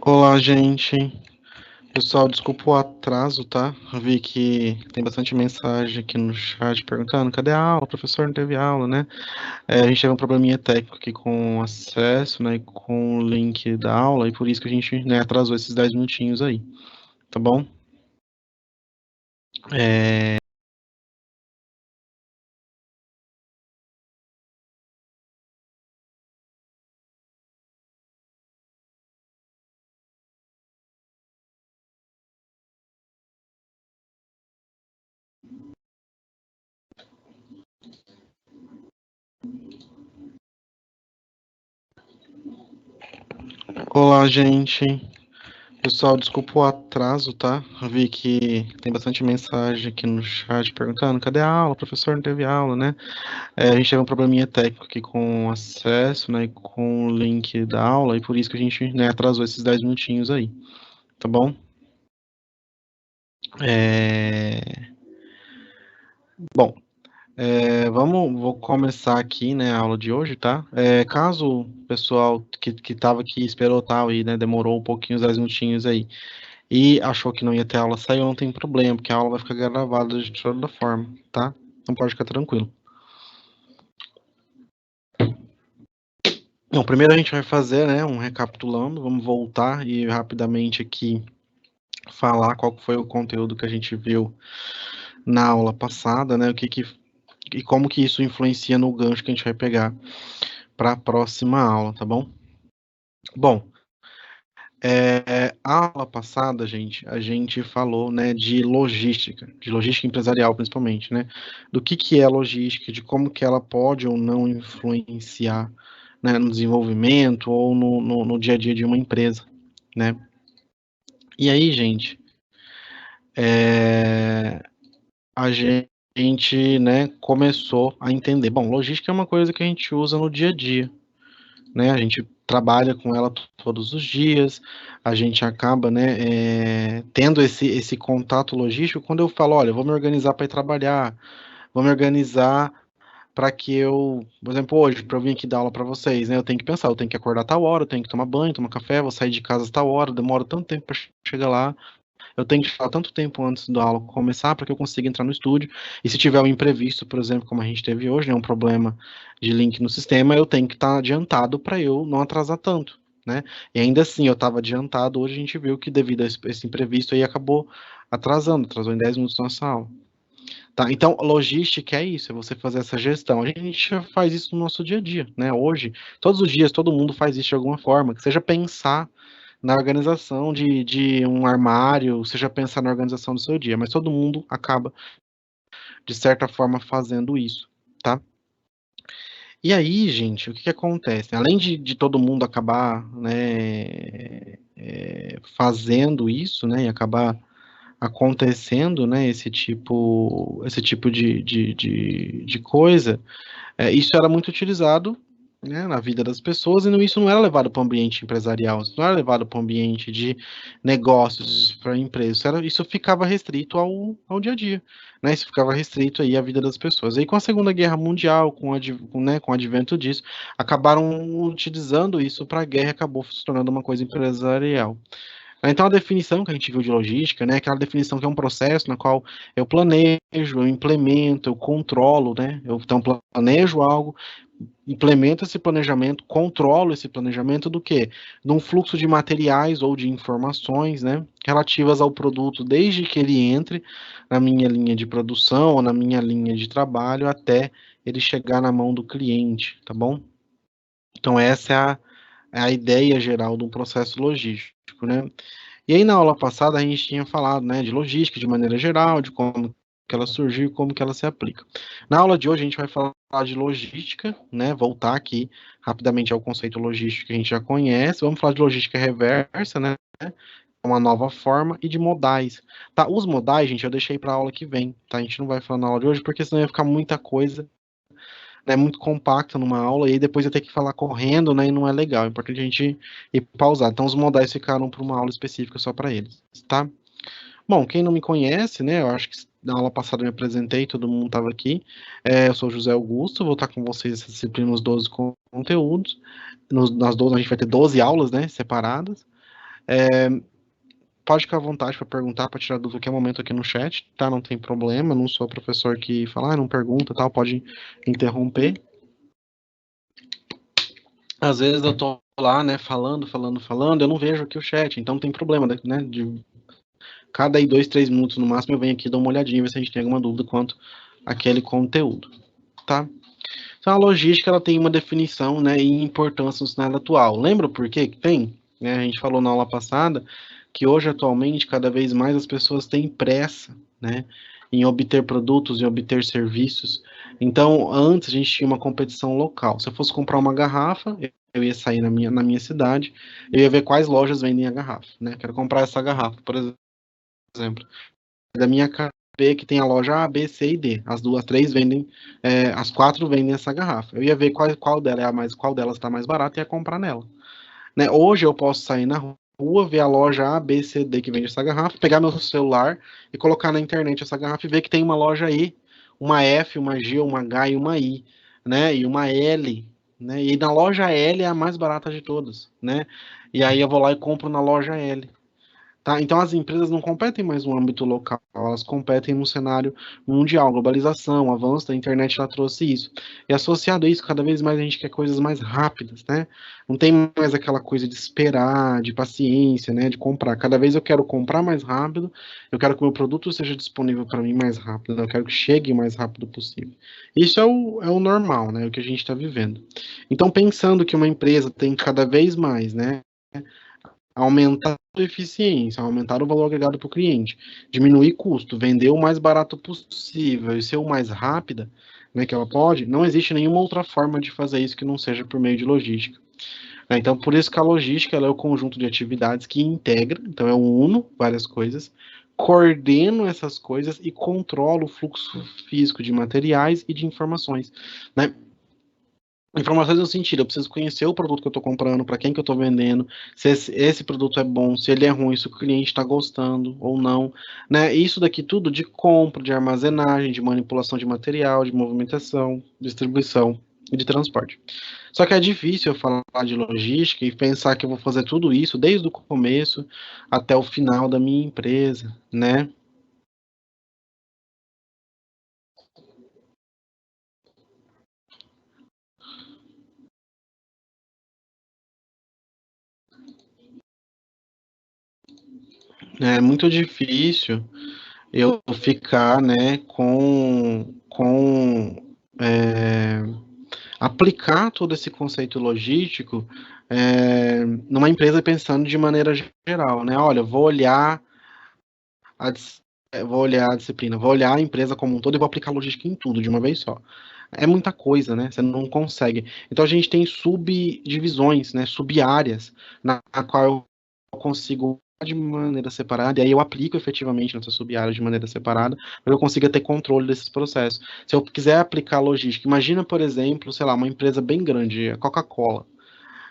Olá, gente. Pessoal, desculpa o atraso, tá? Eu vi que tem bastante mensagem aqui no chat perguntando: cadê a aula? O professor não teve aula, né? A gente teve um probleminha técnico aqui com o acesso, né? Com o link da aula, e por isso que a gente, né, atrasou esses 10 minutinhos aí, tá bom? Olá, gente. Pessoal, desculpa o atraso, tá? Eu vi que tem bastante mensagem aqui no chat perguntando: cadê a aula? O professor não teve aula, né? A gente teve um probleminha técnico aqui com o acesso, né, com o link da aula, e por isso que a gente, né, atrasou esses 10 minutinhos aí, tá bom? Bom, vou começar aqui, né, a aula de hoje, tá? Caso o pessoal que tava aqui, esperou tal, e, né, demorou um pouquinho, os 10 minutinhos aí, e achou que não ia ter aula, saiu, não tem problema, porque a aula vai ficar gravada de toda forma, tá? Não pode ficar tranquilo. Bom, primeiro a gente vai fazer, né, um recapitulando, vamos voltar e rapidamente aqui falar qual foi o conteúdo que a gente viu na aula passada, né, e como que isso influencia no gancho que a gente vai pegar para a próxima aula, tá bom? Bom, a aula passada, gente, a gente falou, né, de logística empresarial principalmente, né, do que é logística, de como que ela pode ou não influenciar, né, no desenvolvimento ou no dia a dia de uma empresa, né? E aí, gente, a gente, né, começou a entender. Bom, logística é uma coisa que a gente usa no dia a dia, né? A gente trabalha com ela todos os dias, a gente acaba, né, tendo esse contato logístico. Quando eu falo, olha, vou me organizar para ir trabalhar, vou me organizar para que eu, por exemplo, hoje, para eu vir aqui dar aula para vocês, né, eu tenho que pensar, eu tenho que acordar a tal hora, eu tenho que tomar banho, tomar café, vou sair de casa a tal hora, demora tanto tempo para chegar lá, eu tenho que falar tanto tempo antes da aula começar para que eu consiga entrar no estúdio. E se tiver um imprevisto, por exemplo, como a gente teve hoje, né, um problema de link no sistema, eu tenho que estar adiantado para eu não atrasar tanto, né? E ainda assim, eu estava adiantado, hoje a gente viu que devido a esse imprevisto aí acabou atrasou em 10 minutos nossa aula. Tá, então, logística é isso, é você fazer essa gestão. A gente já faz isso no nosso dia a dia, né? Hoje, todos os dias, todo mundo faz isso de alguma forma, que seja pensar na organização de um armário, seja pensar na organização do seu dia, mas todo mundo acaba, de certa forma, fazendo isso, tá? E aí, gente, o que acontece? Além de todo mundo acabar, né, fazendo isso, né, e acabar acontecendo, né, esse tipo de coisa, isso era muito utilizado, né, na vida das pessoas, e isso não era levado para o ambiente empresarial, isso não era levado para o ambiente de negócios, para a empresa, isso ficava restrito ao dia a dia, né, isso ficava restrito aí à vida das pessoas. Aí com a Segunda Guerra Mundial, com o advento disso, acabaram utilizando isso para a guerra e acabou se tornando uma coisa empresarial. Então, a definição que a gente viu de logística, né, aquela definição que é um processo na qual eu planejo, eu implemento, eu controlo, né, eu então planejo algo, implemento esse planejamento, controlo esse planejamento do quê? De um fluxo de materiais ou de informações, né, relativas ao produto, desde que ele entre na minha linha de produção ou na minha linha de trabalho até ele chegar na mão do cliente, tá bom? Então, essa é a ideia geral de um processo logístico, né? E aí, na aula passada, a gente tinha falado, né, de logística de maneira geral, de como que ela surgiu e como que ela se aplica. Na aula de hoje, a gente vai falar de logística, né, voltar aqui rapidamente ao conceito logístico que a gente já conhece, vamos falar de logística reversa, né, uma nova forma, e de modais. Tá, os modais, gente, eu deixei para a aula que vem, tá? A gente não vai falar na aula de hoje, porque senão ia ficar muita coisa, né, muito compacta numa aula, e aí depois ia ter que falar correndo, né, e não é legal, é importante a gente ir pausar. Então, os modais ficaram para uma aula específica só para eles, tá? Bom, quem não me conhece, né, eu acho que na aula passada eu me apresentei, todo mundo estava aqui. Eu sou José Augusto, vou estar com vocês essa disciplina nos 12 conteúdos. Nas 12, a gente vai ter 12 aulas, né, separadas. Pode ficar à vontade para perguntar, para tirar dúvida a qualquer momento aqui no chat, tá? Não tem problema, não sou professor que fala, não pergunta, tal, pode interromper. Às vezes eu tô lá, né, falando, eu não vejo aqui o chat, então não tem problema, né, de cada aí 2, 3 minutos no máximo eu venho aqui dar uma olhadinha, ver se a gente tem alguma dúvida quanto àquele conteúdo, tá? Então a logística, ela tem uma definição, né, e importância no cenário atual. Lembra por que tem? Né, a gente falou na aula passada que hoje, atualmente, cada vez mais as pessoas têm pressa, né, em obter produtos, em obter serviços. Então, antes a gente tinha uma competição local. Se eu fosse comprar uma garrafa, eu ia sair na minha cidade, eu ia ver quais lojas vendem a garrafa, né? Quero comprar essa garrafa, por exemplo. Da minha casa, que tem a loja A, B, C e D. As duas, três vendem, as quatro vendem essa garrafa. Eu ia ver qual dela é a mais, qual delas está mais barata e ia comprar nela. Né? Hoje eu posso sair na rua, ver a loja A, B, C, D que vende essa garrafa, pegar meu celular e colocar na internet essa garrafa e ver que tem uma loja I, uma F, uma G, uma H e uma I, né? E uma L, né? E na loja L é a mais barata de todas, né? E aí eu vou lá e compro na loja L. Tá? Então as empresas não competem mais no âmbito local, elas competem no cenário mundial, globalização, o avanço da internet ela trouxe isso. E associado a isso, cada vez mais a gente quer coisas mais rápidas, né? Não tem mais aquela coisa de esperar, de paciência, né? De comprar. Cada vez eu quero comprar mais rápido, eu quero que o meu produto seja disponível para mim mais rápido, eu quero que chegue o mais rápido possível. Isso é o normal, né? O que a gente está vivendo. Então, pensando que uma empresa tem cada vez mais, né? Aumentar a eficiência, aumentar o valor agregado para o cliente, diminuir custo, vender o mais barato possível e ser o mais rápida, né, que ela pode, não existe nenhuma outra forma de fazer isso que não seja por meio de logística. Então, por isso que a logística ela é o conjunto de atividades que integra, então eu uno várias coisas, coordeno essas coisas e controlo o fluxo físico de materiais e de informações, né? Informações no sentido, eu preciso conhecer o produto que eu estou comprando, para quem que eu estou vendendo, se esse produto é bom, se ele é ruim, se o cliente está gostando ou não, né? Isso daqui tudo de compra, de armazenagem, de manipulação de material, de movimentação, distribuição e de transporte. Só que é difícil eu falar de logística e pensar que eu vou fazer tudo isso desde o começo até o final da minha empresa, né? É muito difícil eu ficar, né, é, aplicar todo esse conceito logístico numa empresa pensando de maneira geral, né? Olha, a, vou olhar a disciplina, vou olhar a empresa como um todo e vou aplicar logística em tudo de uma vez só. É muita coisa, né? Você não consegue. Então a gente tem subdivisões, né? Sub-áreas na qual eu consigo de maneira separada, e aí eu aplico efetivamente nessa sub-área de maneira separada, para eu consiga ter controle desses processos. Se eu quiser aplicar logística, imagina, por exemplo, sei lá, uma empresa bem grande, a Coca-Cola,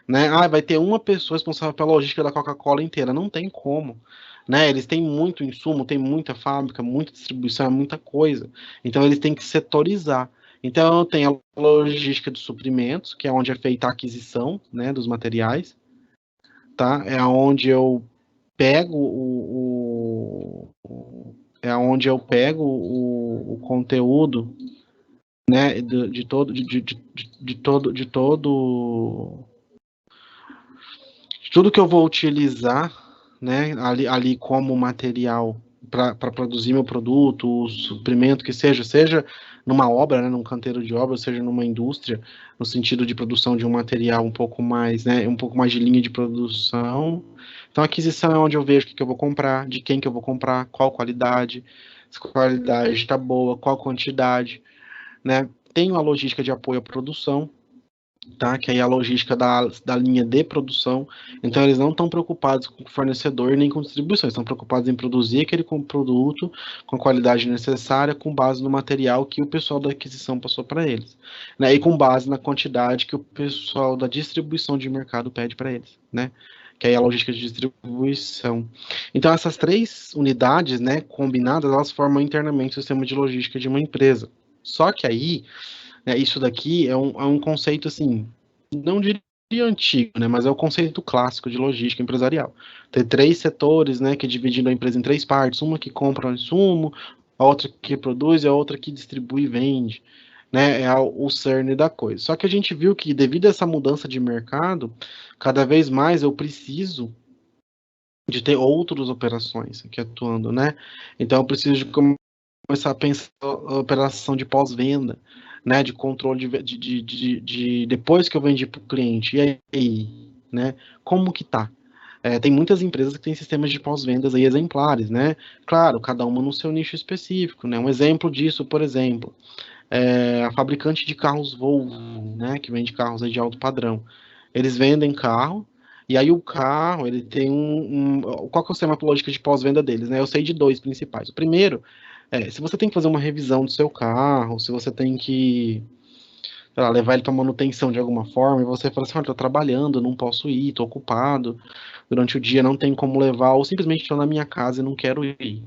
né? Ah, vai ter uma pessoa responsável pela logística da Coca-Cola inteira. Não tem como. Né? Eles têm muito insumo, tem muita fábrica, muita distribuição, é muita coisa. Então eles têm que setorizar. Então tem a logística de suprimentos, que é onde é feita a aquisição, né, dos materiais, tá? É onde eu pego é onde eu pego o conteúdo, né, de tudo que eu vou utilizar, né, ali como material para produzir meu produto, o suprimento que seja numa obra, né, num canteiro de obra, seja numa indústria, no sentido de produção de um material um pouco mais, né, um pouco mais de linha de produção. Então, a aquisição é onde eu vejo o que eu vou comprar, de quem que eu vou comprar, qual qualidade, se a qualidade está boa, qual quantidade, né? Tenho a logística de apoio à produção, tá? Que aí é a logística da linha de produção. Então, eles não estão preocupados com o fornecedor nem com distribuição, estão preocupados em produzir aquele produto com a qualidade necessária, com base no material que o pessoal da aquisição passou para eles, né? E com base na quantidade que o pessoal da distribuição de mercado pede para eles, né? Que aí é a logística de distribuição. Então, essas três unidades, né, combinadas, elas formam internamente o sistema de logística de uma empresa. Só que aí, né, isso daqui é um conceito, assim, não diria antigo, né, mas é o conceito clássico de logística empresarial. Ter três setores, né, que dividindo a empresa em três partes, uma que compra o insumo, a outra que produz e a outra que distribui e vende, né, é o cerne da coisa. Só que a gente viu que devido a essa mudança de mercado, cada vez mais eu preciso de ter outras operações aqui atuando, né? Então eu preciso de começar a pensar a operação de pós-venda, né, de controle de depois que eu vendi para o cliente, e aí, né, como que tá? Tem muitas empresas que têm sistemas de pós-vendas aí exemplares, né? Claro, cada uma no seu nicho específico, né? Um exemplo disso, por exemplo, a fabricante de carros Volvo, né, que vende carros aí de alto padrão. Eles vendem carro, e aí o carro, ele tem qual que é o sistema lógica de pós-venda deles, né? Eu sei de dois principais. O primeiro se você tem que fazer uma revisão do seu carro, se você tem que, sei lá, levar ele para manutenção de alguma forma, e você fala assim, olha, tô trabalhando, não posso ir, tô ocupado, durante o dia não tem como levar, ou simplesmente estou na minha casa e não quero ir.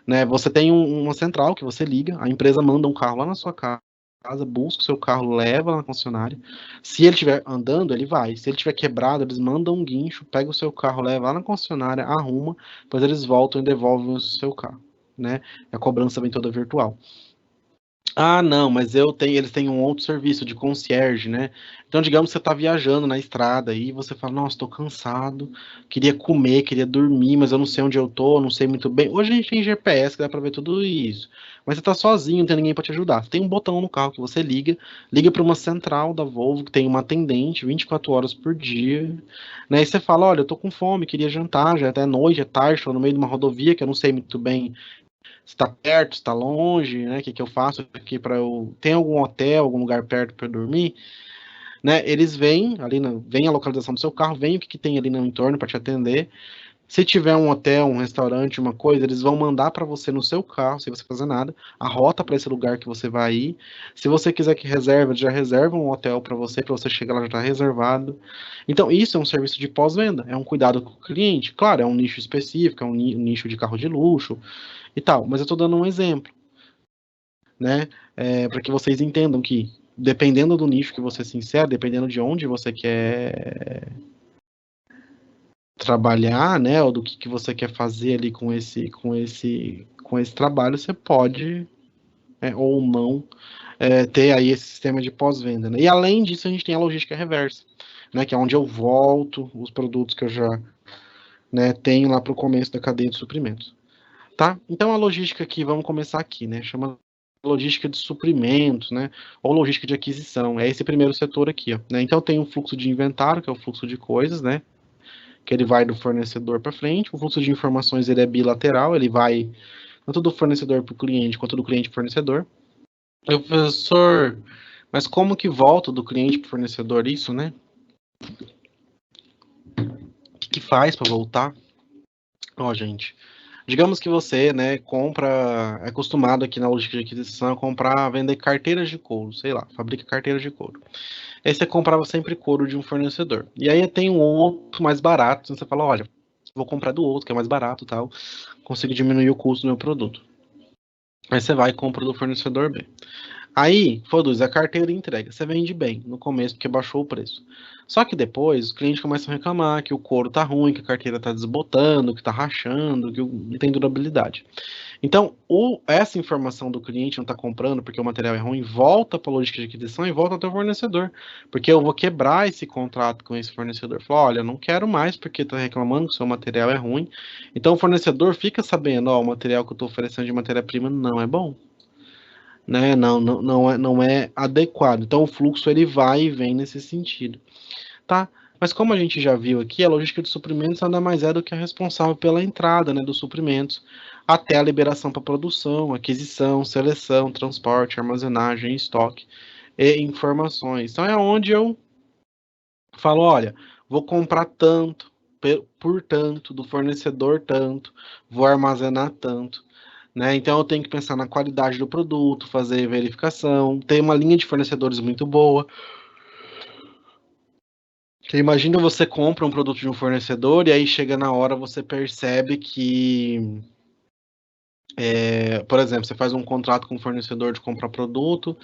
Né? Você tem uma central que você liga, a empresa manda um carro lá na sua casa, busca o seu carro, leva na concessionária. Se ele estiver andando, ele vai. Se ele estiver quebrado, eles mandam um guincho, pega o seu carro, leva lá na concessionária, arruma, depois eles voltam e devolvem o seu carro, né? A cobrança vem toda virtual. Ah, não, mas eles têm um outro serviço de concierge, né? Então, digamos que você está viajando na estrada e você fala, nossa, estou cansado, queria comer, queria dormir, mas eu não sei onde eu tô, não sei muito bem. Hoje a gente tem GPS que dá para ver tudo isso. Mas você está sozinho, não tem ninguém para te ajudar. Você tem um botão no carro que você liga para uma central da Volvo que tem uma atendente 24 horas por dia, né? E você fala, olha, eu tô com fome, queria jantar, já é até noite, é tarde, estou no meio de uma rodovia que eu não sei muito bem se está perto, se está longe, né? O que eu faço aqui para eu. Tem algum hotel, algum lugar perto para eu dormir? Né? Eles vêm ali, vem a localização do seu carro, vem o que tem ali no entorno para te atender. Se tiver um hotel, um restaurante, uma coisa, eles vão mandar para você no seu carro, sem você fazer nada, a rota para esse lugar que você vai ir. Se você quiser que reserve, já reserva um hotel para você chegar lá já está reservado. Então, isso é um serviço de pós-venda, é um cuidado com o cliente. Claro, é um nicho específico, é um nicho de carro de luxo e tal, mas eu estou dando um exemplo, né? Para que vocês entendam que, dependendo do nicho que você se insere, dependendo de onde você quer trabalhar, né, ou do que você quer fazer ali com esse trabalho, você pode ou não ter aí esse sistema de pós-venda, né? E além disso, a gente tem a logística reversa, né, que é onde eu volto os produtos que eu já, né, tenho lá para o começo da cadeia de suprimentos. Tá? Então a logística aqui, vamos começar aqui, né? Chama logística de suprimentos, né? Ou logística de aquisição. É esse primeiro setor aqui, ó, né? Então tem um fluxo de inventário, que é o fluxo de coisas, né? Que ele vai do fornecedor para frente. O fluxo de informações ele é bilateral, ele vai tanto do fornecedor para o cliente quanto do cliente para o fornecedor. Eu, professor, mas como que volta do cliente para o fornecedor isso, né? O que faz para voltar? Ó, gente. Digamos que você, né, é acostumado aqui na logística de aquisição a comprar, vender carteiras de couro, sei lá, fabrica carteiras de couro. Aí você comprava sempre couro de um fornecedor. E aí tem um outro mais barato, então você fala, olha, vou comprar do outro, que é mais barato e tal, consigo diminuir o custo do meu produto. Aí você vai e compra do fornecedor B. Aí, produz a carteira e entrega. Você vende bem no começo, porque baixou o preço. Só que depois, os clientes começam a reclamar que o couro tá ruim, que a carteira tá desbotando, que tá rachando, que não tem durabilidade. Então, essa informação do cliente não está comprando porque o material é ruim, volta para a logística de aquisição e volta até o fornecedor. Porque eu vou quebrar esse contrato com esse fornecedor. Falar, olha, não quero mais porque está reclamando que o seu material é ruim. Então o fornecedor fica sabendo, ó, o material que eu estou oferecendo de matéria-prima não é bom. Né? Não é adequado. Então o fluxo ele vai e vem nesse sentido. Tá? Mas como a gente já viu aqui, a logística de suprimentos nada mais é do que a responsável pela entrada, né, dos suprimentos até a liberação para produção, aquisição, seleção, transporte, armazenagem e estoque. e informações. Então é onde eu falo, olha, vou comprar tanto, por tanto, do fornecedor tanto, vou armazenar tanto. Né? Então eu tenho que pensar na qualidade do produto, fazer verificação, ter uma linha de fornecedores muito boa. Porque imagina você compra um produto de um fornecedor e aí chega na hora você percebe que, por exemplo, você faz um contrato com o fornecedor de comprar produto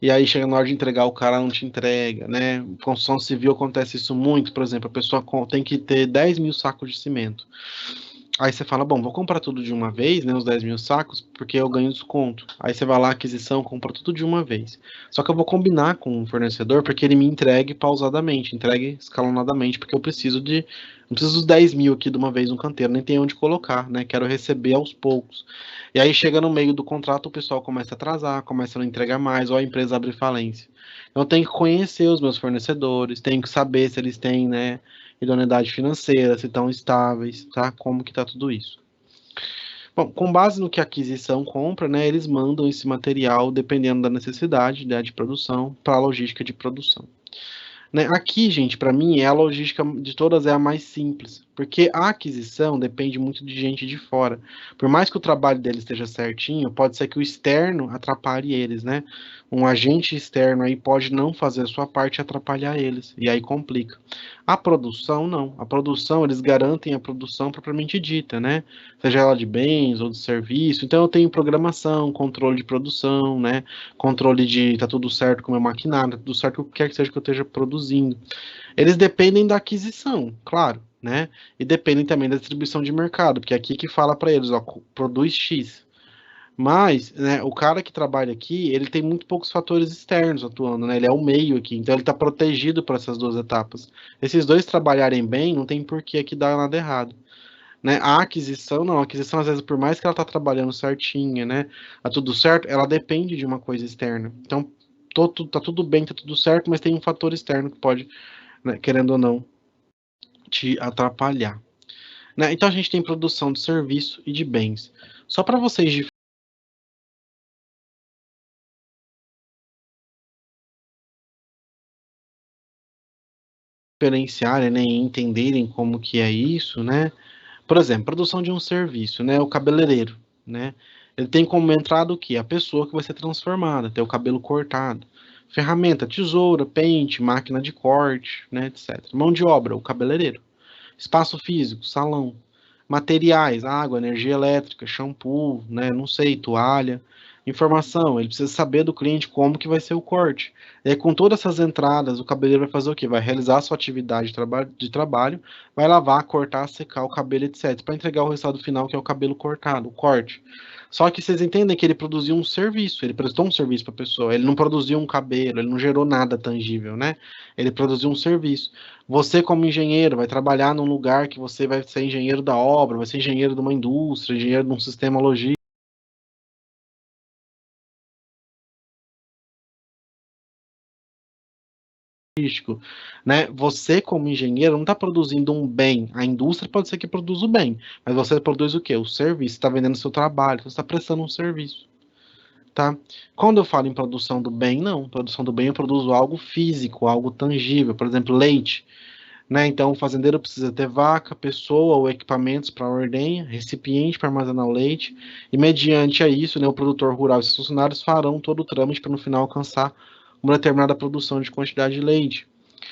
e aí chega na hora de entregar, o cara não te entrega, né? Construção civil acontece isso muito, por exemplo, a pessoa tem que ter 10 mil sacos de cimento. Aí você fala, bom, vou comprar tudo de uma vez, né, os 10 mil sacos, porque eu ganho desconto. Aí você vai lá, aquisição, compra tudo de uma vez. Só que eu vou combinar com o fornecedor porque ele me entregue pausadamente, entregue escalonadamente, porque eu preciso de. Não preciso dos 10 mil aqui de uma vez no canteiro, nem tem onde colocar, né? Quero receber aos poucos. E aí chega no meio do contrato, o pessoal começa a atrasar, começa a não entregar mais, ou a empresa abre falência. Então eu tenho que conhecer os meus fornecedores, tenho que saber se eles têm, né, idoneidade financeira, se estão estáveis, tá? Como que tá tudo isso. Bom, com base no que a aquisição compra, né, eles mandam esse material, dependendo da necessidade, né, de produção, para a logística de produção. Né? Aqui, gente, para mim, a logística de todas é a mais simples, porque a aquisição depende muito de gente de fora. Por mais que o trabalho deles esteja certinho, pode ser que o externo atrapalhe eles, né? Um agente externo aí pode não fazer a sua parte e atrapalhar eles, e aí complica. A produção, não. A produção, eles garantem a produção propriamente dita, né? Seja ela de bens ou de serviço. Então, eu tenho programação, controle de produção, né? Controle de tá tudo certo com o meu maquinário, tá tudo certo com o que quer que seja que eu esteja produzindo. Eles dependem da aquisição, claro, né? E dependem também da distribuição de mercado, porque é aqui que fala para eles, ó, produz X. Mas, né, o cara que trabalha aqui, ele tem muito poucos fatores externos atuando, né? Ele é o meio aqui, então ele está protegido por essas duas etapas. Esses dois trabalharem bem, não tem por que aqui dar nada errado. Né? A aquisição, não. A aquisição, às vezes, por mais que ela tá trabalhando certinha, né? Tá tudo certo, ela depende de uma coisa externa. Então, tá tudo bem, tá tudo certo, mas tem um fator externo que pode, né, querendo ou não, te atrapalhar. Né? Então, a gente tem produção de serviço e de bens. Só para vocês diferenciarem, né, e entenderem como que é isso, né? Por exemplo, produção de um serviço, né? O cabeleireiro, né? Ele tem como entrada o quê? A pessoa que vai ser transformada, ter o cabelo cortado. Ferramenta, tesoura, pente, máquina de corte, né, etc. Mão de obra, o cabeleireiro. Espaço físico, salão. Materiais, água, energia elétrica, shampoo, né, não sei, toalha. Informação, ele precisa saber do cliente como que vai ser o corte. E aí, com todas essas entradas, o cabeleireiro vai fazer o quê? Vai realizar a sua atividade de trabalho, vai lavar, cortar, secar o cabelo, etc. Para entregar o resultado final, que é o cabelo cortado, o corte. Só que vocês entendem que ele produziu um serviço, ele prestou um serviço para a pessoa, ele não produziu um cabelo, ele não gerou nada tangível, né? Ele produziu um serviço. Você, como engenheiro, vai trabalhar num lugar que você vai ser engenheiro da obra, vai ser engenheiro de uma indústria, engenheiro de um sistema logístico, né? Você, como engenheiro, não está produzindo um bem. A indústria pode ser que produza o bem, mas você produz o quê? O serviço, está vendendo seu trabalho, você está prestando um serviço, tá? Quando eu falo em produção do bem, não. Produção do bem eu produzo algo físico, algo tangível, por exemplo, leite. Né? Então, o fazendeiro precisa ter vaca, pessoa ou equipamentos para ordenha, recipiente para armazenar o leite, e mediante a isso, né, o produtor rural e seus funcionários farão todo o trâmite para no final alcançar uma determinada produção de quantidade de leite.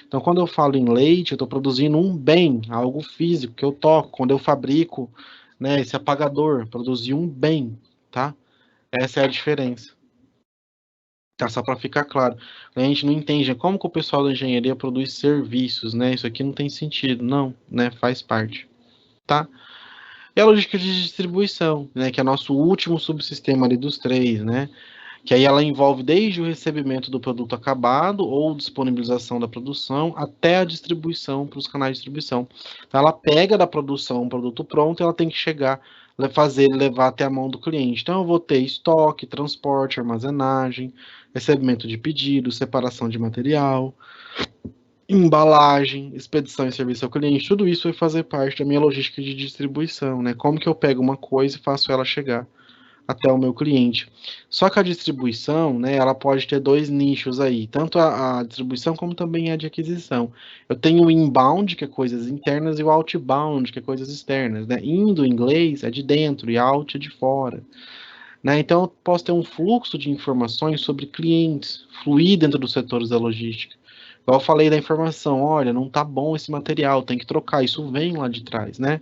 Então, quando eu falo em leite, eu estou produzindo um bem, algo físico que eu toco. Quando eu fabrico, né, esse apagador, produzir um bem, tá? Essa é a diferença. Tá, só para ficar claro. A gente não entende como que o pessoal da engenharia produz serviços, né? Isso aqui não tem sentido, não, né? Faz parte, tá? E a logística de distribuição, né? Que é nosso último subsistema ali dos três, né? Que aí ela envolve desde o recebimento do produto acabado ou disponibilização da produção até a distribuição para os canais de distribuição. Então, ela pega da produção um produto pronto e ela tem que chegar, fazer, levar até a mão do cliente. Então, eu vou ter estoque, transporte, armazenagem, recebimento de pedidos, separação de material, embalagem, expedição e serviço ao cliente. Tudo isso vai fazer parte da minha logística de distribuição, né? Como que eu pego uma coisa e faço ela chegar até o meu cliente. Só que a distribuição, né, ela pode ter dois nichos aí, tanto a distribuição como também a de aquisição. Eu tenho o inbound, que é coisas internas, e o outbound, que é coisas externas, né? Indo em inglês é de dentro e out é de fora, né? Então eu posso ter um fluxo de informações sobre clientes, fluir dentro dos setores da logística. Igual eu falei da informação, olha, não tá bom esse material, tem que trocar, isso vem lá de trás, né?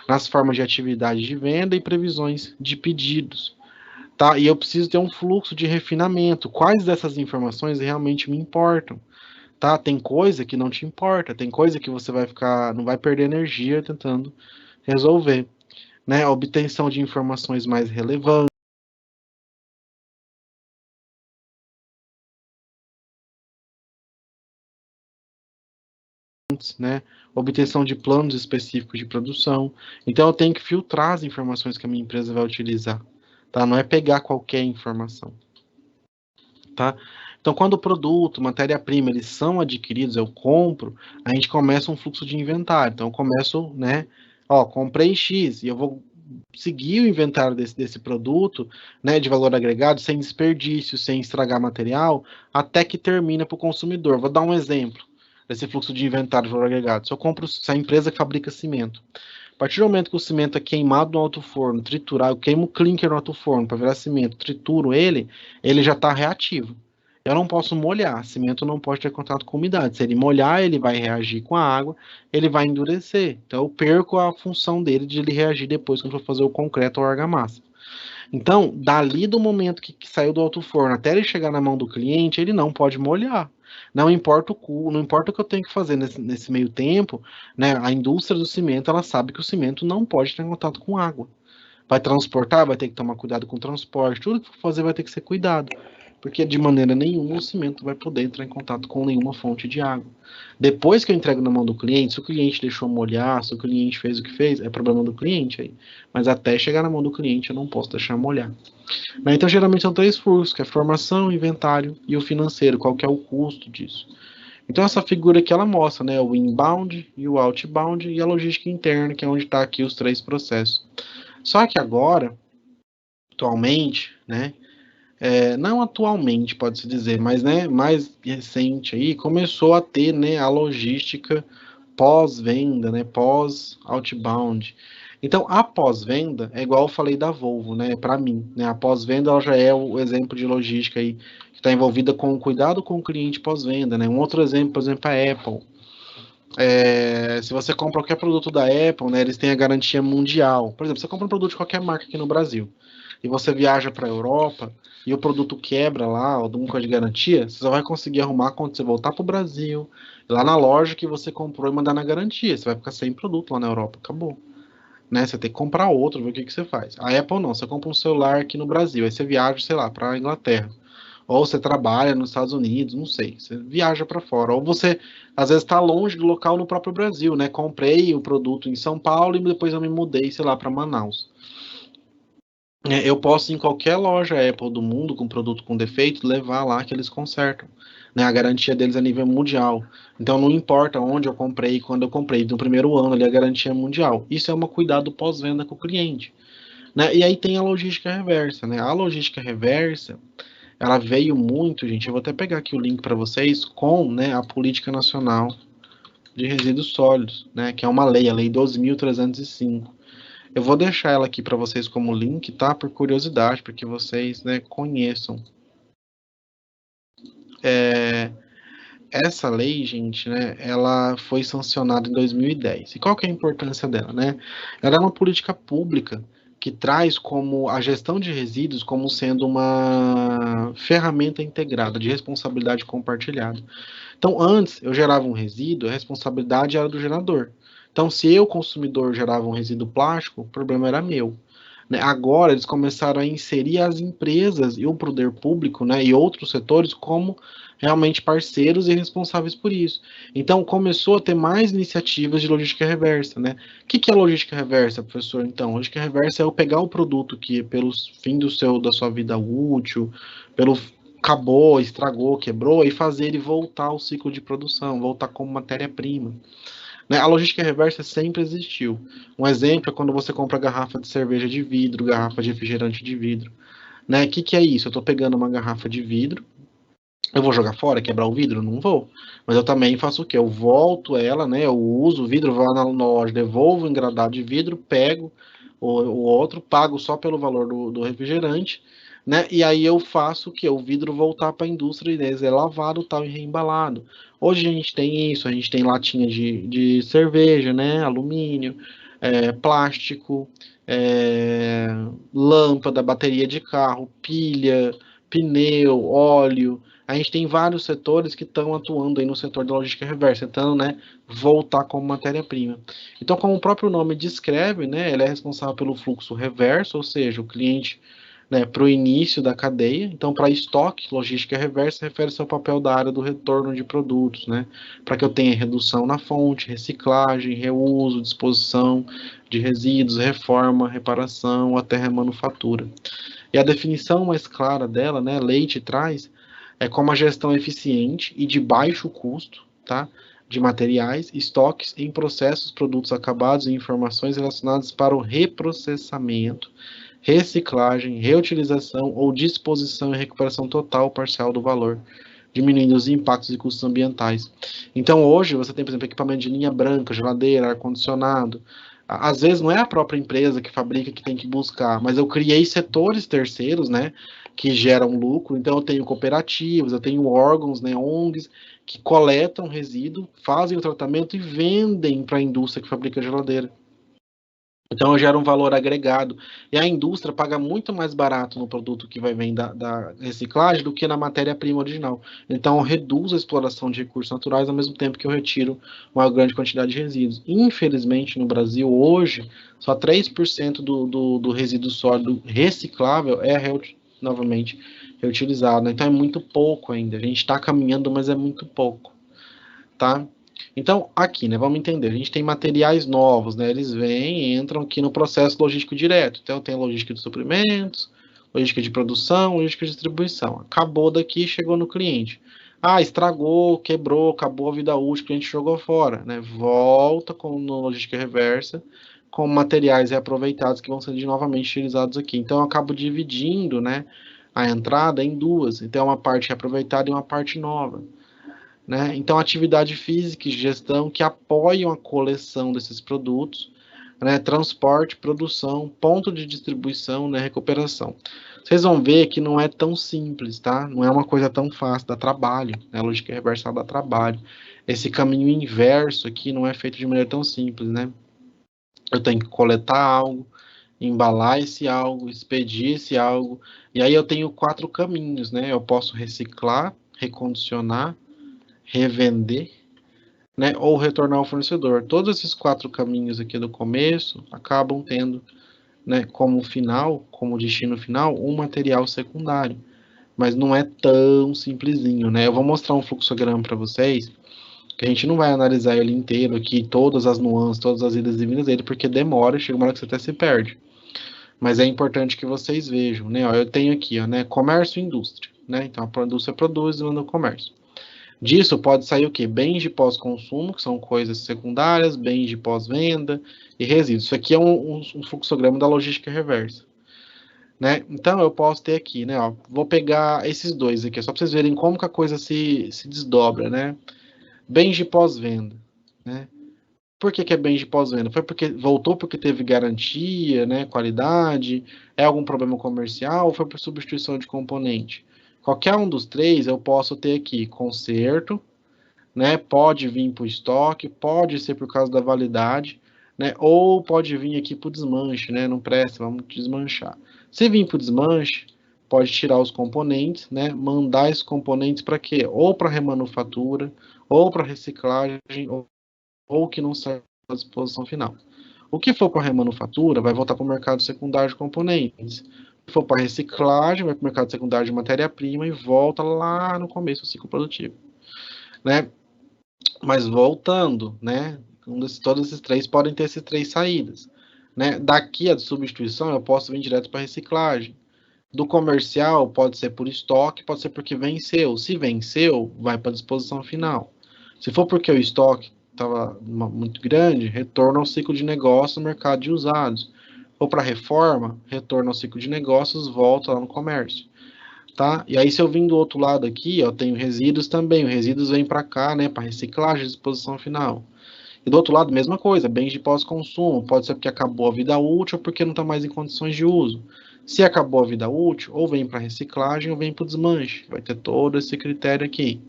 Nas formas de atividade de venda e previsões de pedidos. Tá? E eu preciso ter um fluxo de refinamento. Quais dessas informações realmente me importam? Tá? Tem coisa que não te importa, tem coisa que você vai ficar, não vai perder energia tentando resolver, né? A obtenção de informações mais relevantes, né? Obtenção de planos específicos de produção. Então eu tenho que filtrar as informações que a minha empresa vai utilizar, tá? Não é pegar qualquer informação. Tá? Então, quando o produto, matéria-prima, eles são adquiridos, eu compro, a gente começa um fluxo de inventário. Então, eu começo, né? Ó, comprei X e eu vou seguir o inventário desse produto, né, de valor agregado, sem desperdício, sem estragar material, até que termina para o consumidor. Vou dar um exemplo desse fluxo de inventário de valor agregado. Se a empresa que fabrica cimento, a partir do momento que o cimento é queimado no alto forno, triturar, eu queimo o clinker no alto forno para virar cimento, trituro ele já está reativo. Eu não posso molhar, cimento não pode ter contato com umidade. Se ele molhar, ele vai reagir com a água, ele vai endurecer. Então eu perco a função dele de ele reagir depois quando for fazer o concreto ou a argamassa. Então, dali do momento que saiu do alto forno até ele chegar na mão do cliente, ele não pode molhar. Não importa não importa o que eu tenho que fazer nesse meio tempo, né? A indústria do cimento, ela sabe que o cimento não pode ter contato com água. Vai transportar, vai ter que tomar cuidado com o transporte, tudo que for fazer vai ter que ser cuidado, porque de maneira nenhuma o cimento vai poder entrar em contato com nenhuma fonte de água. Depois que eu entrego na mão do cliente, se o cliente deixou molhar, se o cliente fez o que fez, é problema do cliente aí. Mas até chegar na mão do cliente eu não posso deixar molhar. Então geralmente são três fluxos, que é formação, inventário e o financeiro, qual que é o custo disso. Então essa figura aqui ela mostra, né, o inbound e o outbound e a logística interna, que é onde está aqui os três processos. Só que agora, atualmente, né, não atualmente, pode-se dizer, mas né, mais recente aí, começou a ter, né, a logística pós-venda, né, pós-outbound. Então, a pós-venda é igual eu falei da Volvo, né, para mim, né, a pós-venda ela já é o exemplo de logística aí, que está envolvida com o cuidado com o cliente pós-venda, né, um outro exemplo, por exemplo, é a Apple. Se você compra qualquer produto da Apple, né, eles têm a garantia mundial. Por exemplo, você compra um produto de qualquer marca aqui no Brasil e você viaja para a Europa e o produto quebra lá, ou nunca de garantia, você só vai conseguir arrumar quando você voltar para o Brasil, lá na loja que você comprou e mandar na garantia. Você vai ficar sem produto lá na Europa, acabou. Né? Você tem que comprar outro, ver o que, que você faz. A Apple não, você compra um celular aqui no Brasil, aí você viaja, sei lá, para a Inglaterra. Ou você trabalha nos Estados Unidos, não sei. Você viaja para fora. Ou você, às vezes, está longe do local no próprio Brasil, né? Comprei o produto em São Paulo e depois eu me mudei, sei lá, para Manaus. Eu posso ir em qualquer loja Apple do mundo com produto com defeito, levar lá que eles consertam. Né? A garantia deles é a nível mundial. Então não importa onde eu comprei, quando eu comprei, no primeiro ano ali a garantia é mundial. Isso é um cuidado pós-venda com o cliente. Né? E aí tem a logística reversa. Né? A logística reversa, ela veio muito, gente. Eu vou até pegar aqui o link para vocês com, né, a Política Nacional de Resíduos Sólidos, né, que é uma lei, a Lei 12.305. Eu vou deixar ela aqui para vocês como link, tá? Por curiosidade, para que vocês, né, conheçam. Essa lei, gente, né, ela foi sancionada em 2010. E qual que é a importância dela, né? Ela é uma política pública que traz como a gestão de resíduos como sendo uma ferramenta integrada de responsabilidade compartilhada. Então, antes eu gerava um resíduo, a responsabilidade era do gerador. Então, se eu, consumidor, gerava um resíduo plástico, o problema era meu. Né? Agora, eles começaram a inserir as empresas e o poder público, né, e outros setores como realmente parceiros e responsáveis por isso. Então, começou a ter mais iniciativas de logística reversa. Né? O que é logística reversa, professor? Então, logística reversa é eu pegar o produto que, pelo fim da sua vida útil, pelo acabou, estragou, quebrou, e fazer ele voltar ao ciclo de produção, voltar como matéria-prima. né? A logística reversa sempre existiu. Um exemplo é quando você compra garrafa de cerveja de vidro, garrafa de refrigerante de vidro, né? O que é isso? Eu estou pegando uma garrafa de vidro, eu vou jogar fora, quebrar o vidro? Não vou. Mas eu também faço o quê? Eu volto ela, né? Eu uso o vidro, vou lá na loja, devolvo o engradado de vidro, pego o outro, pago só pelo valor do refrigerante, né? E aí eu faço o quê? O vidro voltar para a indústria e é lavado tal e reembalado. Hoje a gente tem isso, a gente tem latinha de cerveja, né? Alumínio, plástico, lâmpada, bateria de carro, pilha, pneu, óleo. A gente tem vários setores que estão atuando aí no setor da logística reversa, tentando, né, voltar como matéria-prima. Então, como o próprio nome descreve, né, ele é responsável pelo fluxo reverso, ou seja, o cliente, né, para o início da cadeia. Então, para estoque, logística reversa refere-se ao papel da área do retorno de produtos, né, para que eu tenha redução na fonte, reciclagem, reuso, disposição de resíduos, reforma, reparação, até remanufatura. E a definição mais clara dela, né, Leite traz, é como a gestão eficiente e de baixo custo, tá, de materiais, estoques em processos, produtos acabados e informações relacionadas para o reprocessamento, reciclagem, reutilização ou disposição e recuperação total ou parcial do valor, diminuindo os impactos e custos ambientais. Então, hoje, você tem, por exemplo, equipamento de linha branca, geladeira, ar-condicionado. Às vezes, não é a própria empresa que fabrica que tem que buscar, mas eu criei setores terceiros, né, que geram lucro. Então, eu tenho cooperativas, eu tenho órgãos, né, ONGs, que coletam resíduo, fazem o tratamento e vendem para a indústria que fabrica geladeira. Então gera um valor agregado. E a indústria paga muito mais barato no produto que vai vir da reciclagem do que na matéria-prima original. Então reduz a exploração de recursos naturais ao mesmo tempo que eu retiro uma grande quantidade de resíduos. Infelizmente, no Brasil, hoje, só 3% do resíduo sólido reciclável é novamente reutilizado. Então é muito pouco ainda. A gente está caminhando, mas é muito pouco. Tá? Então, aqui, né, vamos entender, a gente tem materiais novos, né, eles vêm, entram aqui no processo logístico direto. Então, tem logística de suprimentos, logística de produção, logística de distribuição. Acabou daqui, chegou no cliente. Ah, estragou, quebrou, acabou a vida útil, o cliente jogou fora, né? Volta com logística reversa, com materiais reaproveitados que vão ser novamente utilizados aqui. Então, eu acabo dividindo, né, a entrada em duas. Então, uma parte reaproveitada e uma parte nova. Né? Então, atividade física e gestão que apoiam a coleção desses produtos, né? Transporte, produção, ponto de distribuição, né? Recuperação. Vocês vão ver que não é tão simples, tá? Não é uma coisa tão fácil, dá trabalho, né? A logística reversal dá trabalho. Esse caminho inverso aqui não é feito de maneira tão simples, né? Eu tenho que coletar algo, embalar esse algo, expedir esse algo, e aí eu tenho 4 caminhos, né? Eu posso reciclar, recondicionar, revender, né, ou retornar ao fornecedor. Todos esses 4 caminhos aqui do começo acabam tendo, né, como final, como destino final, um material secundário. Mas não é tão simplesinho, né? Eu vou mostrar um fluxograma para vocês, que a gente não vai analisar ele inteiro aqui, todas as nuances, todas as idas e vindas dele, porque demora, chega uma hora que você até se perde. Mas é importante que vocês vejam, né? Ó, eu tenho aqui, ó, né, comércio e indústria, né? Então a indústria produz e manda o comércio. Disso pode sair o quê? Bens de pós-consumo, que são coisas secundárias, bens de pós-venda e resíduos. Isso aqui é um fluxograma da logística reversa. Né? Então eu posso ter aqui, né? Ó, vou pegar esses dois aqui, só para vocês verem como que a coisa se desdobra, né? Bens de pós-venda, né? Por que é bens de pós-venda? Foi porque voltou porque teve garantia, né? Qualidade, é algum problema comercial ou foi por substituição de componente? Qualquer um dos três eu posso ter aqui conserto, né? Pode vir para o estoque, pode ser por causa da validade, né? Ou pode vir aqui para o desmanche, né? Não presta, vamos desmanchar. Se vir para o desmanche, pode tirar os componentes, né? Mandar esses componentes para quê? Ou para remanufatura, ou para reciclagem, ou que não serve à disposição final. O que for para remanufatura vai voltar para o mercado secundário de componentes. Se for para reciclagem, vai para o mercado secundário de matéria-prima e volta lá no começo do ciclo produtivo, né? Mas voltando, né? Todos esses três podem ter essas 3 saídas. Né? Daqui a substituição, eu posso vir direto para reciclagem. Do comercial, pode ser por estoque, pode ser porque venceu. Se venceu, vai para a disposição final. Se for porque o estoque estava muito grande, retorno ao ciclo de negócio no mercado de usados. Ou para reforma, retorno ao ciclo de negócios, volta lá no comércio. Tá? E aí, se eu vim do outro lado aqui, ó, tenho resíduos também. Os resíduos vêm para cá, né, para reciclagem, disposição final. E do outro lado, mesma coisa, bens de pós-consumo. Pode ser porque acabou a vida útil ou porque não está mais em condições de uso. Se acabou a vida útil, ou vem para reciclagem ou vem para o desmanche. Vai ter todo esse critério aqui.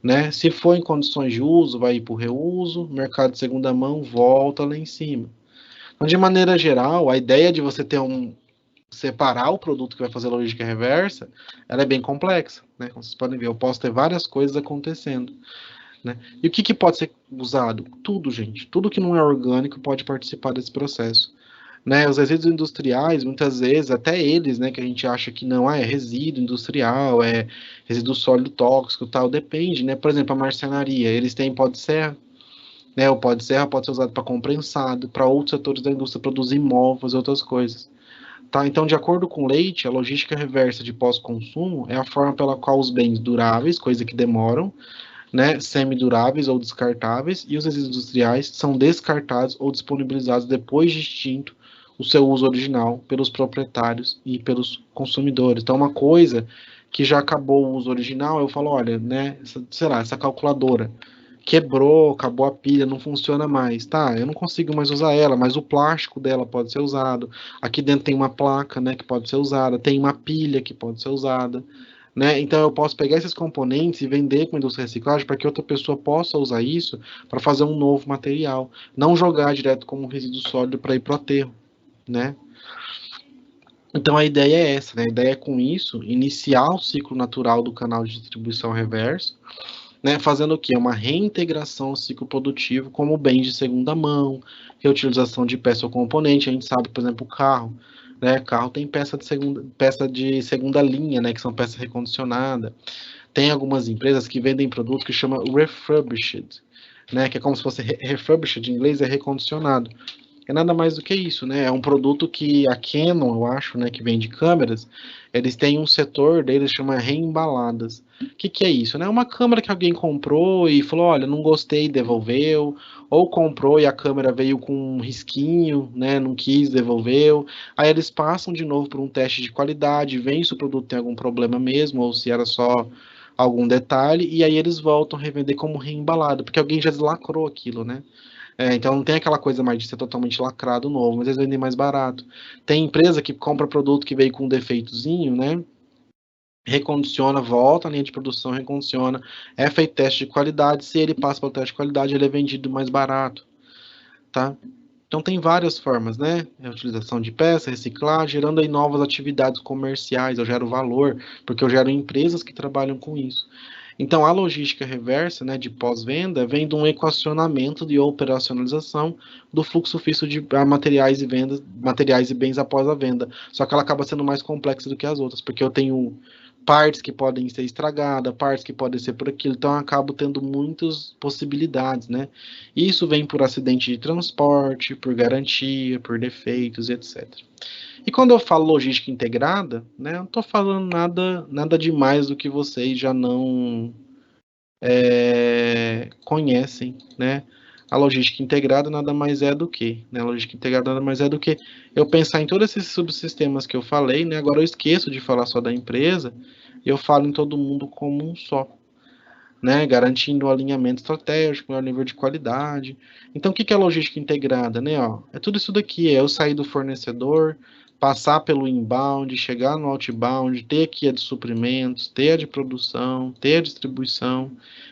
Né? Se for em condições de uso, vai ir para o reuso, mercado de segunda mão, volta lá em cima. Então, de maneira geral, a ideia de você ter separar o produto que vai fazer logística reversa, ela é bem complexa, né? Como vocês podem ver, eu posso ter várias coisas acontecendo, né? E o que pode ser usado? Tudo, gente. Tudo que não é orgânico pode participar desse processo. Né, os resíduos industriais, muitas vezes, até eles, né, que a gente acha que não, é resíduo industrial, é resíduo sólido tóxico, tal, depende, né, por exemplo, a marcenaria, eles têm pó de serra, né, o pó de serra pode ser usado para comprensado, para outros setores da indústria produzir móveis e outras coisas. Tá, então, de acordo com Leite, a logística reversa de pós-consumo é a forma pela qual os bens duráveis, coisa que demoram, né, semiduráveis ou descartáveis, e os resíduos industriais são descartados ou disponibilizados depois de extinto o seu uso original pelos proprietários e pelos consumidores. Então, uma coisa que já acabou o uso original, eu falo, olha, né, sei lá, essa calculadora quebrou, acabou a pilha, não funciona mais. Tá, eu não consigo mais usar ela, mas o plástico dela pode ser usado. Aqui dentro tem uma placa, né, que pode ser usada, tem uma pilha que pode ser usada. Né? Então eu posso pegar esses componentes e vender com a indústria de reciclagem para que outra pessoa possa usar isso para fazer um novo material, não jogar direto como resíduo sólido para ir para o aterro, né? Então a ideia é essa, né? A ideia é com isso iniciar o ciclo natural do canal de distribuição reverso, né? Fazendo o quê? Uma reintegração ao ciclo produtivo como bens de segunda mão, reutilização de peça ou componente. A gente sabe, por exemplo, o carro. Né, carro tem peça de segunda linha, né, que são peças recondicionadas. Tem algumas empresas que vendem produtos que chama refurbished, né, que é como se fosse refurbished, em inglês é recondicionado. É nada mais do que isso, né? É um produto que a Canon, eu acho, né, que vende câmeras, eles têm um setor deles que chama reembaladas. O que é isso? Né? Uma câmera que alguém comprou e falou, olha, não gostei, devolveu, ou comprou e a câmera veio com um risquinho, né, não quis, devolveu. Aí eles passam de novo por um teste de qualidade, veem se o produto tem algum problema mesmo, ou se era só algum detalhe, e aí eles voltam a revender como reembalado, porque alguém já deslacrou aquilo, né? Então não tem aquela coisa mais de ser totalmente lacrado novo, mas eles vendem mais barato. Tem empresa que compra produto que veio com um defeitozinho, né? Recondiciona, volta à linha de produção, recondiciona, é feito teste de qualidade, se ele passa pelo teste de qualidade, ele é vendido mais barato, tá? Então tem várias formas, né? A utilização de peça, reciclar, gerando aí novas atividades comerciais, eu gero valor, porque eu gero empresas que trabalham com isso. Então, a logística reversa, né, de pós-venda, vem de um equacionamento de operacionalização do fluxo fixo de materiais e vendas, materiais e bens após a venda. Só que ela acaba sendo mais complexa do que as outras, porque eu tenho partes que podem ser estragadas, partes que podem ser por aquilo, então eu acabo tendo muitas possibilidades, né? Isso vem por acidente de transporte, por garantia, por defeitos, etc. E quando eu falo logística integrada, né, eu não estou falando nada demais do que vocês já não conhecem, né? A logística integrada nada mais é do que, né? A logística integrada nada mais é do que eu pensar em todos esses subsistemas que eu falei, né? Agora eu esqueço de falar só da empresa, eu falo em todo mundo como um só, né? Garantindo o alinhamento estratégico, o nível de qualidade. Então, o que é logística integrada, né? Ó, é tudo isso daqui, é eu sair do fornecedor, passar pelo inbound, chegar no outbound, ter aqui a de suprimentos, ter a de produção, ter a distribuição.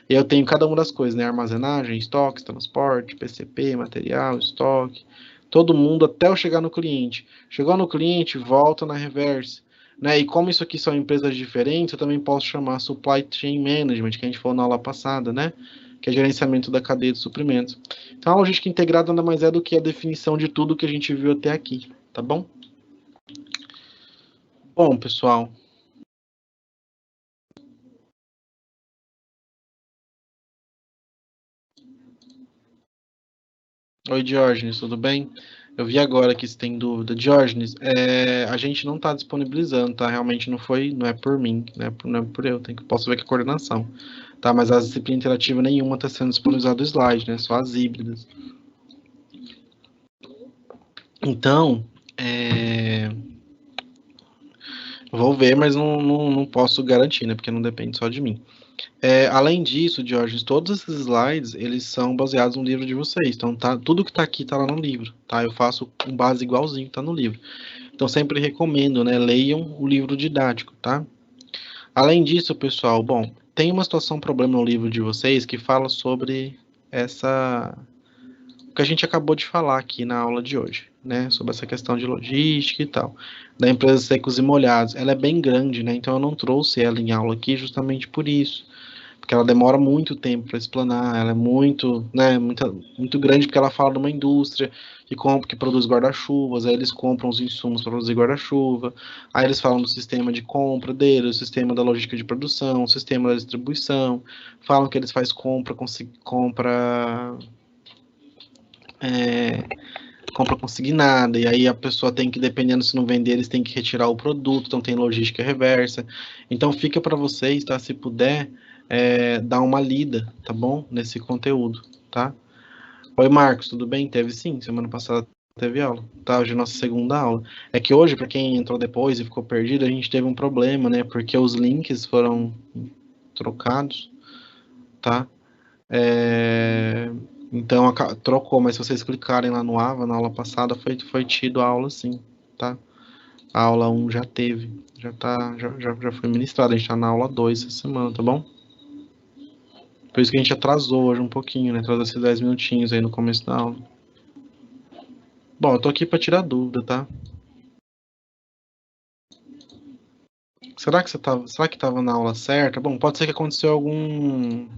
E eu tenho cada uma das coisas, né? Armazenagem, estoques, transporte, PCP, material, estoque, todo mundo até eu chegar no cliente. Chegou no cliente, volta na reverse. Né? E como isso aqui são empresas diferentes, eu também posso chamar Supply Chain Management, que a gente falou na aula passada, né? Que é gerenciamento da cadeia de suprimentos. Então, a logística integrada nada mais é do que a definição de tudo que a gente viu até aqui, tá bom? Bom, pessoal, Oi, Diógenes, tudo bem? Eu vi agora que você tem dúvida. Diógenes, a gente não está disponibilizando, tá? Realmente não é por mim, não é por eu, posso ver que é coordenação, tá? Mas a disciplina interativa nenhuma está sendo disponibilizada o slide, né? Só as híbridas. Então, vou ver, mas não posso garantir, né? Porque não depende só de mim. Além disso, Diógenes, todos esses slides, eles são baseados no livro de vocês. Então, tudo que está aqui está lá no livro, tá? Eu faço com base igualzinho, tá no livro. Então, sempre recomendo, né? Leiam o livro didático, tá? Além disso, pessoal, bom, tem uma situação, um problema no livro de vocês que fala sobre o que a gente acabou de falar aqui na aula de hoje, né? Sobre essa questão de logística e tal, da empresa Secos e Molhados. Ela é bem grande, né? Então eu não trouxe ela em aula aqui justamente por isso, porque ela demora muito tempo para explanar, ela é muito, né, muito grande, porque ela fala de uma indústria que produz guarda-chuvas, aí eles compram os insumos para produzir guarda-chuva, aí eles falam do sistema de compra deles, o sistema da logística de produção, o sistema da distribuição, falam que eles fazem compra consignada, e aí a pessoa tem que, dependendo se não vender, eles têm que retirar o produto, então tem logística reversa. Então fica para vocês, tá? Se puder, dar uma lida, tá bom? Nesse conteúdo, tá? Oi, Marcos, tudo bem? Teve sim, semana passada teve aula, tá? Hoje é a nossa segunda aula. É que hoje, para quem entrou depois e ficou perdido, a gente teve um problema, né? Porque os links foram trocados, tá? Então trocou, mas se vocês clicarem lá no AVA, na aula passada, foi tido a aula sim, tá? A aula 1 já teve, já foi ministrada, a gente tá na aula 2 essa semana, tá bom? Por isso que a gente atrasou hoje um pouquinho, né? Atrasou esses 10 minutinhos aí no começo da aula. Bom, eu tô aqui para tirar dúvida, tá? Será que tava na aula certa? Bom, pode ser que aconteceu algum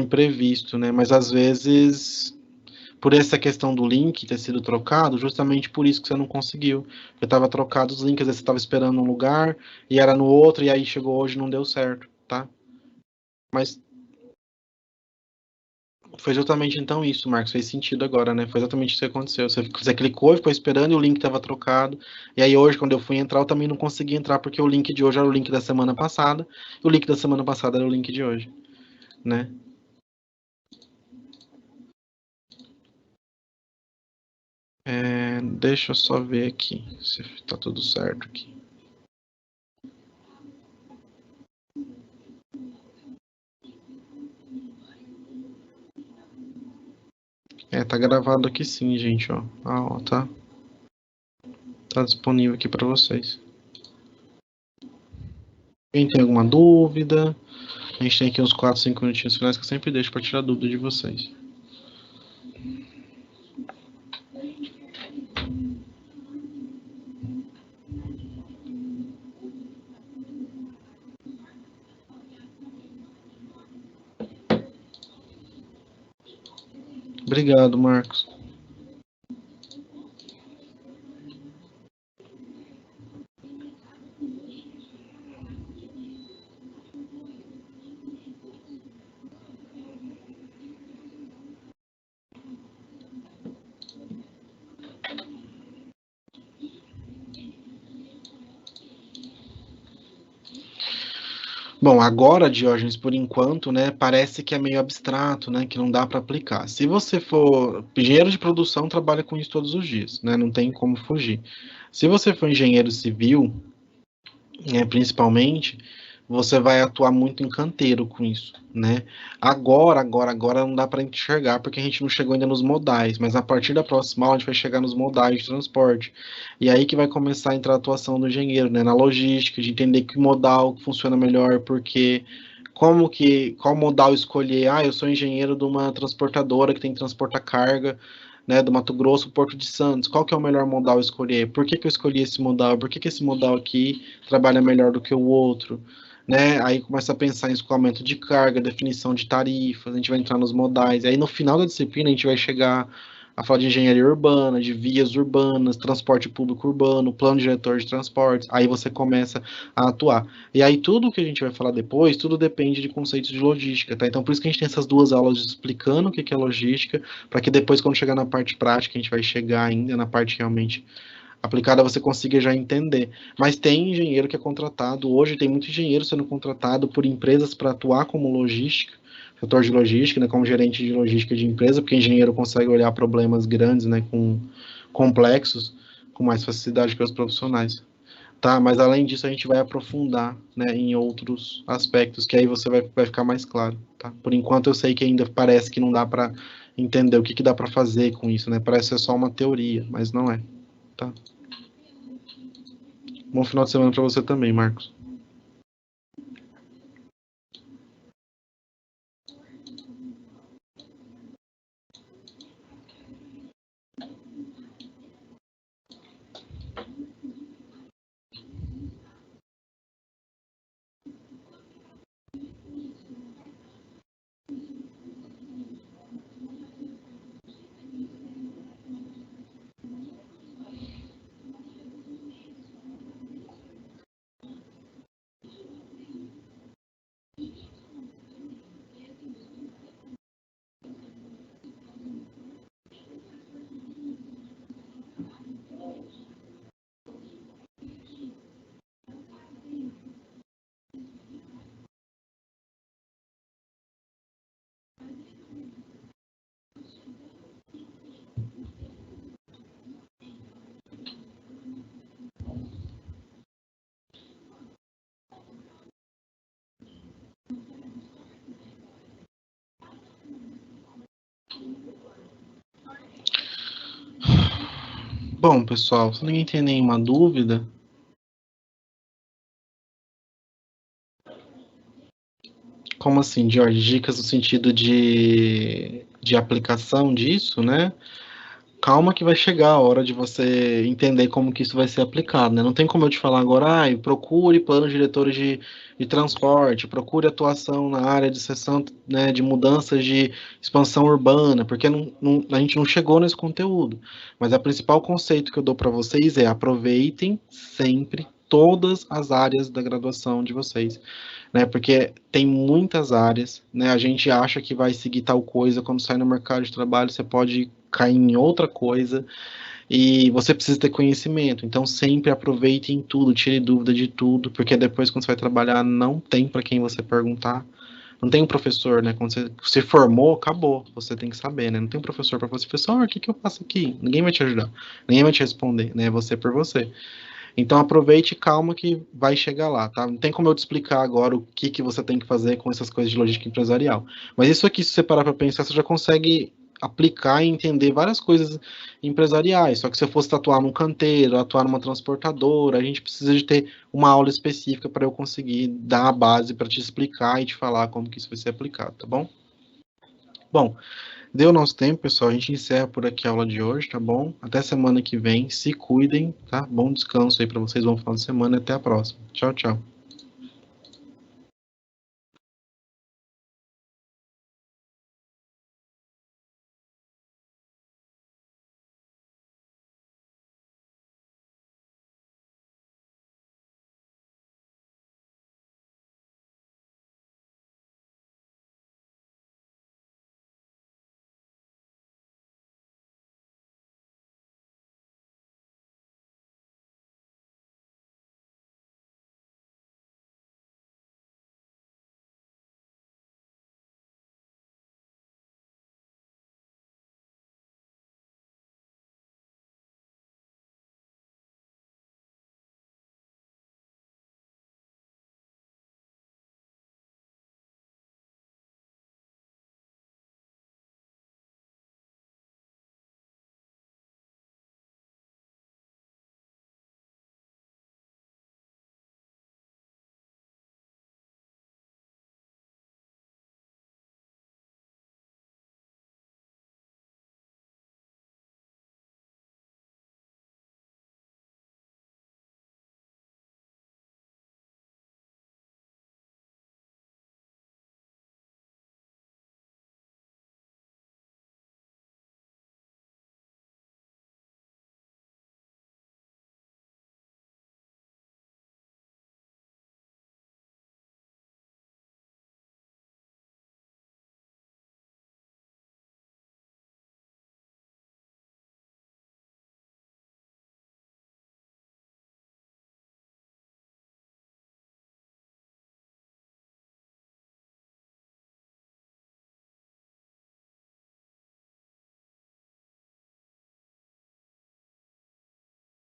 imprevisto, né? Mas às vezes por essa questão do link ter sido trocado, justamente por isso que você não conseguiu. Porque estava trocado os links, às vezes você estava esperando um lugar e era no outro, e aí chegou hoje e não deu certo, tá? Mas foi justamente então isso, Marcos, fez sentido agora, né? Foi exatamente isso que aconteceu. Você clicou e ficou esperando e o link estava trocado. E aí hoje, quando eu fui entrar, eu também não consegui entrar, porque o link de hoje era o link da semana passada, e o link da semana passada era o link de hoje, né? Deixa eu só ver aqui se tá tudo certo aqui. Tá gravado aqui sim, gente, ó. Ó, tá disponível aqui para vocês. Quem tem alguma dúvida? A gente tem aqui uns 4, 5 minutinhos finais que eu sempre deixo para tirar dúvida de vocês. Obrigado, Marcos. Bom, agora, Diógenes, por enquanto, né, parece que é meio abstrato, né, que não dá para aplicar. Se você for engenheiro de produção, trabalha com isso todos os dias, né, não tem como fugir. Se você for engenheiro civil, principalmente, você vai atuar muito em canteiro com isso, né? Agora não dá para enxergar porque a gente não chegou ainda nos modais, mas a partir da próxima aula a gente vai chegar nos modais de transporte. E aí que vai começar a entrar a atuação do engenheiro, né? Na logística, de entender que modal funciona melhor, porque qual modal escolher? Ah, eu sou engenheiro de uma transportadora que tem que transportar carga, né, do Mato Grosso, Porto de Santos. Qual que é o melhor modal escolher? Por que eu escolhi esse modal? Por que esse modal aqui trabalha melhor do que o outro? Né? Aí começa a pensar em escoamento de carga, definição de tarifas, a gente vai entrar nos modais. Aí no final da disciplina a gente vai chegar a falar de engenharia urbana, de vias urbanas, transporte público urbano, plano diretor de transportes, aí você começa a atuar. E aí tudo que a gente vai falar depois, tudo depende de conceitos de logística, tá? Então por isso que a gente tem essas duas aulas explicando o que é logística, para que depois quando chegar na parte prática, a gente vai chegar ainda na parte realmente aplicada, você consiga já entender. Mas tem engenheiro que é contratado, hoje tem muito engenheiro sendo contratado por empresas para atuar como logística, setor de logística, né, como gerente de logística de empresa, porque engenheiro consegue olhar problemas grandes, né, com complexos, com mais facilidade que os profissionais. Tá, mas além disso a gente vai aprofundar, né, em outros aspectos, que aí você vai ficar mais claro, tá? Por enquanto eu sei que ainda parece que não dá para entender o que dá para fazer com isso, né? Parece ser só uma teoria, mas não é, tá? Bom final de semana para você também, Marcos. Bom, pessoal, se ninguém tem nenhuma dúvida, como assim, Jorge? Dicas no sentido de aplicação disso, né? Calma que vai chegar a hora de você entender como que isso vai ser aplicado, né? Não tem como eu te falar agora, procure planos diretores de transporte, procure atuação na área de seção, né, de mudanças de expansão urbana, porque a gente não chegou nesse conteúdo. Mas o principal conceito que eu dou para vocês é aproveitem sempre todas as áreas da graduação de vocês, né? Porque tem muitas áreas, né? A gente acha que vai seguir tal coisa, quando sai no mercado de trabalho, você pode cair em outra coisa e você precisa ter conhecimento. Então sempre aproveite em tudo, tire dúvida de tudo, porque depois quando você vai trabalhar não tem para quem você perguntar. Não tem um professor, né? Quando você se formou, acabou. Você tem que saber, né? Não tem um professor para você, professor, o que que eu faço aqui? Ninguém vai te ajudar, ninguém vai te responder, né? Você por você. Então aproveite e calma que vai chegar lá, tá? Não tem como eu te explicar agora o que você tem que fazer com essas coisas de logística empresarial. Mas isso aqui, se você parar para pensar, você já consegue aplicar e entender várias coisas empresariais. Só que se eu fosse atuar num canteiro, atuar numa transportadora, a gente precisa de ter uma aula específica para eu conseguir dar a base para te explicar e te falar como que isso vai ser aplicado, tá bom? Bom, deu nosso tempo, pessoal. A gente encerra por aqui a aula de hoje, tá bom? Até semana que vem. Se cuidem, tá? Bom descanso aí para vocês. Bom final de semana e até a próxima. Tchau, tchau.